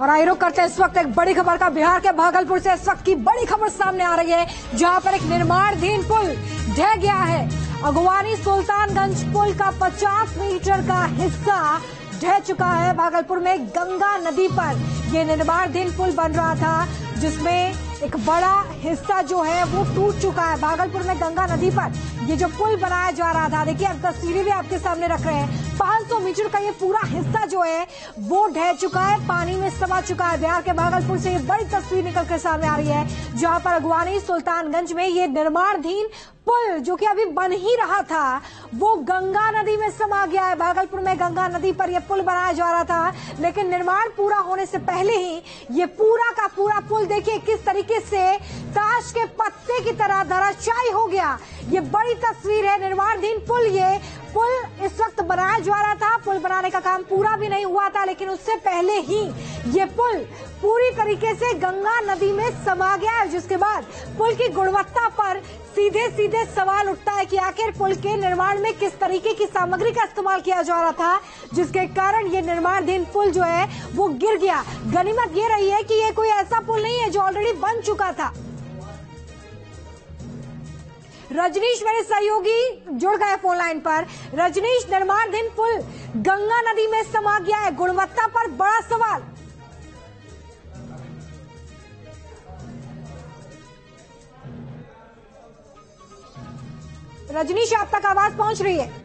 और आइए रुक करते हैं इस वक्त एक बड़ी खबर का। बिहार के भागलपुर से इस वक्त की बड़ी खबर सामने आ रही है, जहां पर एक निर्माणाधीन पुल ढह गया है। अगवानी सुल्तानगंज पुल का 50 मीटर का हिस्सा ढह चुका है। भागलपुर में गंगा नदी पर ये निर्माणाधीन पुल बन रहा था, जिसमें एक बड़ा हिस्सा जो है वो टूट चुका है। भागलपुर में गंगा नदी पर ये जो पुल बनाया जा रहा था, देखिए अब तस्वीरें भी आपके सामने रख रहे हैं। 500 मीटर का ये पूरा हिस्सा जो है वो ढह चुका है, पानी में समा चुका है। बिहार के भागलपुर से ये बड़ी तस्वीर निकल कर सामने आ रही है, जहां पर अगवानी सुल्तानगंज में ये निर्माणाधीन पुल जो कि अभी बन ही रहा था, वो गंगा नदी में समा गया है। भागलपुर में गंगा नदी पर यह पुल बनाया जा रहा था, लेकिन निर्माण पूरा होने से पहले ही ये पूरा का पूरा पुल देखिए किस तरीके से ताश के पत्ते की तरह धराशायी हो गया। ये बड़ी तस्वीर है। निर्माणाधीन पुल, ये पुल इस वक्त बनाया जा रहा था। पुल बनाने का काम पूरा भी नहीं हुआ था, लेकिन उससे पहले ही ये पुल पूरी तरीके से गंगा नदी में समा गया है, जिसके बाद पुल की गुणवत्ता पर सीधे सीधे सवाल उठता है कि आखिर पुल के निर्माण में किस तरीके की सामग्री का इस्तेमाल किया जा रहा था, जिसके कारण ये निर्माणाधीन पुल जो है वो गिर गया। गनीमत ये रही है कि ये कोई ऐसा पुल नहीं है जो ऑलरेडी बन चुका था। रजनीश मेरे सहयोगी जुड़ गए फोन लाइन पर। रजनीश, निर्माणाधीन पुल गंगा नदी में समा गया है, गुणवत्ता पर बड़ा सवाल। रजनीश, आप तक आवाज पहुंच रही है?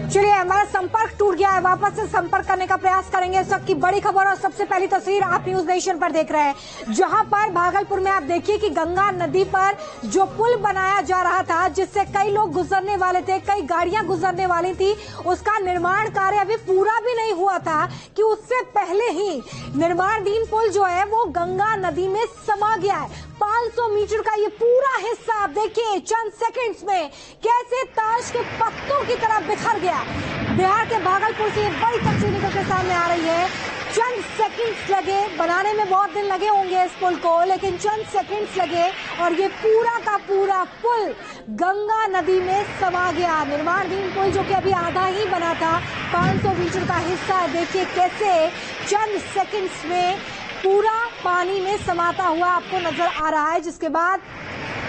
चलिए, हमारा संपर्क टूट गया है, वापस से संपर्क करने का प्रयास करेंगे। इस वक्त की बड़ी खबर और सबसे पहली तस्वीर आप न्यूज नेशन पर देख रहे हैं, जहां पर भागलपुर में आप देखिए कि गंगा नदी पर जो पुल बनाया जा रहा था, जिससे कई लोग गुजरने वाले थे, कई गाड़ियां गुजरने वाली थी, उसका निर्माण कार्य अभी पूरा भी नहीं हुआ था कि उससे पहले ही निर्माणाधीन पुल जो है वो गंगा नदी में समा गया है। 500 मीटर का ये पूरा हिस्सा आप देखिए चंद सेकंड्स में कैसे ताश के पत्तों की तरह बिखर गया। बिहार के भागलपुर से ये बड़ी तस्वीर निकल के सामने आ रही है। चंद सेकंड्स लगे, बनाने में बहुत दिन लगे होंगे इस पुल को, लेकिन चंद सेकंड्स लगे और ये पूरा का पूरा पुल गंगा नदी में समा गया। निर्माणाधीन पुल जो कि अभी आधा ही बना था, 500 मीटर का हिस्सा, देखिए कैसे चंद सेकंड्स में पूरा पानी में समाता हुआ आपको नजर आ रहा है। जिसके बाद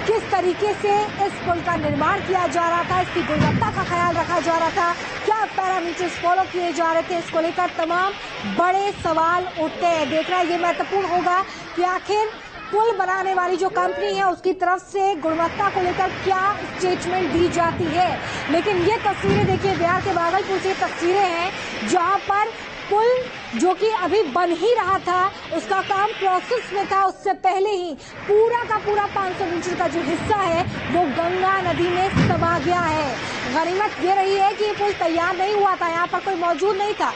किस तरीके से इस पुल का निर्माण किया जा रहा था, इसकी गुणवत्ता का ख्याल रखा जा रहा था, क्या पैरामीटर्स फॉलो किए जा रहे थे, इसको लेकर तमाम बड़े सवाल उठते हैं। देखना ये महत्वपूर्ण होगा कि आखिर पुल बनाने वाली जो कंपनी है उसकी तरफ से गुणवत्ता को लेकर क्या स्टेटमेंट दी जाती है। लेकिन ये तस्वीरें देखिए, बिहार के भागलपुर से तस्वीरें हैं, जहां पर पुल जो कि अभी बन ही रहा था, उसका काम प्रोसेस में था, उससे पहले ही पूरा का पूरा 500 मीटर का जो हिस्सा है वो गंगा नदी में समा गया है। गनीमत ये रही है कि ये पुल तैयार नहीं हुआ था, यहाँ पर कोई मौजूद नहीं था।